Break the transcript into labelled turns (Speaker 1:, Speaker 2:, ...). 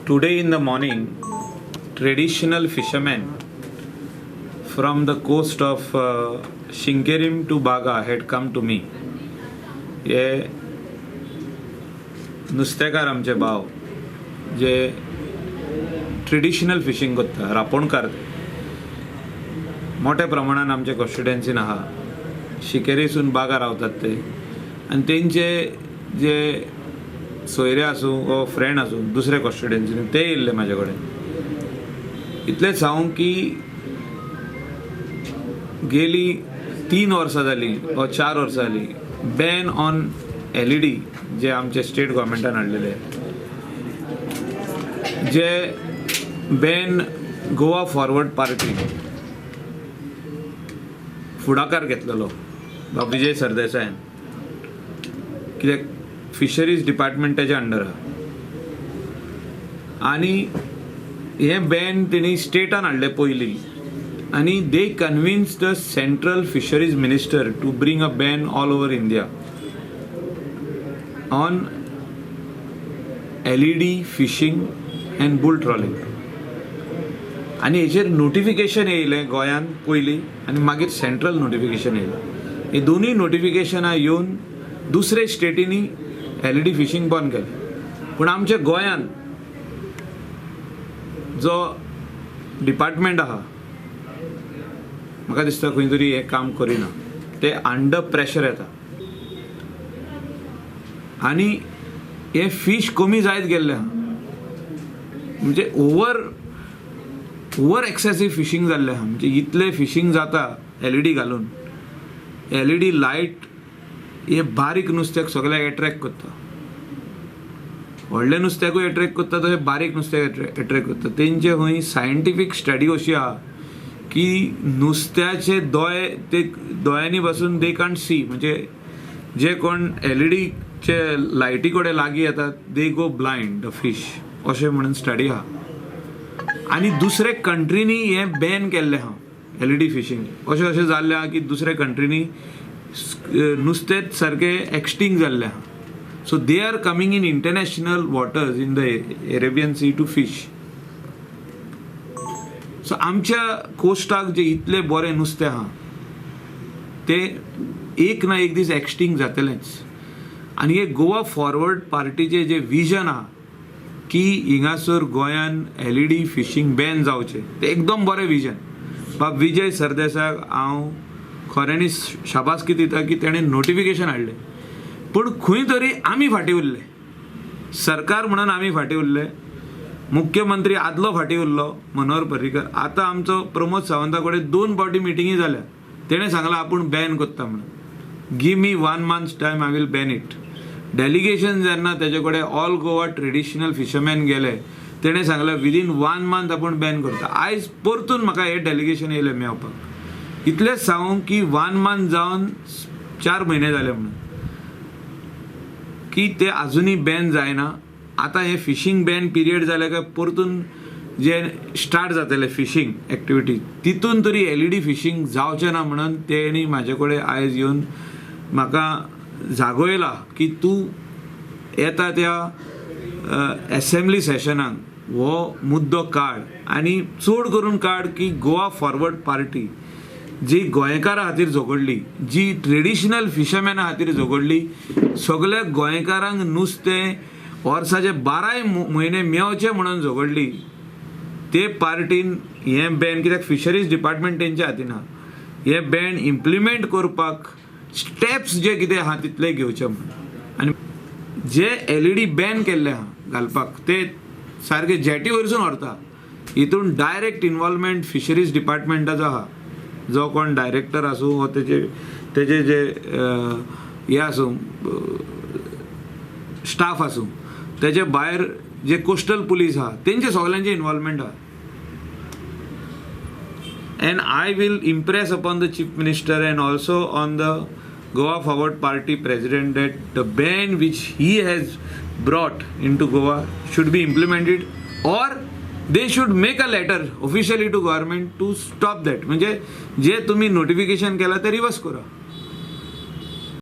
Speaker 1: Today in the morning, traditional fishermen from the coast of Shinkerim to Baga had come to me. हे नुस्तेकार आमचे भाव जे traditional fishing करता रापणकार मोठ्या प्रमाणात आमच्या कॉन्स्टिट्युएन्सीन आहा. शिकेरीसून बागा रावतात ते आणि तेंचे जे सोयरे आसूं व फ्रेंड आसूं दुसऱ्या कॉन्स्टिट्युएन्सीन ते येयल्ले म्हाजे कडेन. इतलेंच सांगूं की गेली 3 वर्सां जाली व 4 वर्सां जाली बॅन ऑन LED जे आमचे स्टेट गव्हर्मेंटान हाडलेले, जे बॅन गोवा फॉरवर्ड पार्टी फुडाकार घेतलेलो विजय सरदेसायान, कित्याक फिशरीज डिपार्टमेंट तेच्या अंडर आहा आनी हे बॅन तेणी स्टेटान हाडले पयलीं आनी they convince the central fisheries minister to bring a ban all over India on LED fishing and bull trawling. आनी हेचेर नोटिफिकेशन येयलें गोंयांत पयलीं आनी मागीर सेंट्रल नोटिफिकेशन येयलें. हे दोनूय नोटिफिकेशनां येवन दुसरे स्टेटींनी LED फिशिंग बंद केलें. पूण आमच्या गोंयांत जो डिपार्टमेंट आहा म्हाका दिसता खंय तरी हें काम करिना. ते अंडर प्रेशर येता आनी हे फिश कमी जायत गेल्ले आहा. म्हणजे ओवर एक्सेसीव फिशिंग जाल्लें आहा. म्हणजे इतलें फिशिंग जाता LED घालून. LED लायट हे बारीक नुस्त्याक सगळ्याक एट्रॅक्ट करता. व्हडले नुस्त्याकूय एट्रॅक्ट करता तशें बारीक नुस्त्याक एट्रॅक्ट करता. तेंचे खंय सायंटिफीक स्टडी अशी आहा की नुस्त्याचे दोळे ते दोळ्यांनी बसून दे कांट सी. म्हणजे जे कोण LEDचे लायटी कडेन लागीं येतात दे गो ब्लायंड द फिश अशें म्हणून स्टडी आहा. आनी दुसरे कंट्रीनी हें बॅन केल्लें आहा LED फिशींग. अशें जाल्लें आहा की दुसऱ्या कंट्रीनी नुस्तें सारकें एक्सटिंक्ट जाल्लें आहा. So they are coming in international waters in the Arabian sea to fish. So आमच्या कोस्टाक जे इतले बरें नुस्तें आहा ते एक ना एक दीस एक्सटिंक्ट जातलेंच. आनी हे गोवा फॉरवर्ड पार्टीचे जे विजन आहा की हिंगासर गोंयान LED फिशींग बॅन जावचें तें एकदम बरें विजन. बाब विजय सरदेसायाक हांव खऱ्यांनी शाबासकी दिता की तेणें नोटिफिकेशन हाडलें. पूण खंय तरी आमी फाटीं उरले. सरकार म्हणून आमी फाटीं उरले. मुख्यमंत्री आदलो फाटीं उरलो मनोहर पर्रीकर. आतां आमचो प्रमोद सावंता कडेन 2 फावटी मिटिंगी जाल्या. तेणें सांगलां आपूण बॅन करता म्हणून. Give me 1 month time I will ban it. Delegation जेन्ना तेजे कडेन ऑल गोवा ट्रेडिशनल फिशरमॅन गेले तेणें सांगलें विदीन 1 month आपूण बॅन करता. आयज परतून म्हाका हें डेलिगेशन येयलें मेळपाक. इतलेंच सांगूं की 1 month जावन 4 म्हयने जाले म्हणून की ते आजुनी बॅन जायना. आतां हें फिशींग बॅन पिरियड जालें काय परतून जे स्टार्ट जातले फिशींग एक्टिविटी तितून तरी LED फिशींग जावचें ना म्हणून तेणी म्हाजे कडेन आयज येवन म्हाका जागोयला की तूं येता त्या एसेंब्ली सेशनाक हो मुद्दो काड आनी चड करून काड की गोवा फॉरवर्ड पार्टी जी गोंयकारां खातीर झगडली, जी ट्रेडिशनल फिशरमॅना खातीर झगडली, सगळ्या गोंयकारांक नुस्तें वर्साचे 12 म्हयने मेवचे म्हणून झगडली, ते पार्टीन हें बॅन कित्याक फिशरीज डिपार्टमेंट तेंच्या हातीन आहा. हें बॅन इम्प्लिमेंट करपाक स्टेप्स जे कितें आहा तितले घेवचे म्हणून. आनी जे LED बॅन केल्ले आहा घालपाक ते सारके जेटी वयरसून व्हरता. हितून डायरेक्ट इन्वॉल्वमेंट फिशरीज डिपार्टमेंटाचो आहा. जो कोण डायरेक्टर आसूं वा तेजे जे हे आसूं स्टाफ आसूं तेजे भायर जे कोस्टल पुलीस आहा तेंचे सगळ्यांचे इन्वॉल्वमेंट आहा. End I will impress upon the chief minister end also on the Goa forward party president that the ban which he has brought into Goa should be implemented or they should make a letter officially to government to stop that. म्हणजे जे तुम्ही notification केला ते reverse करा.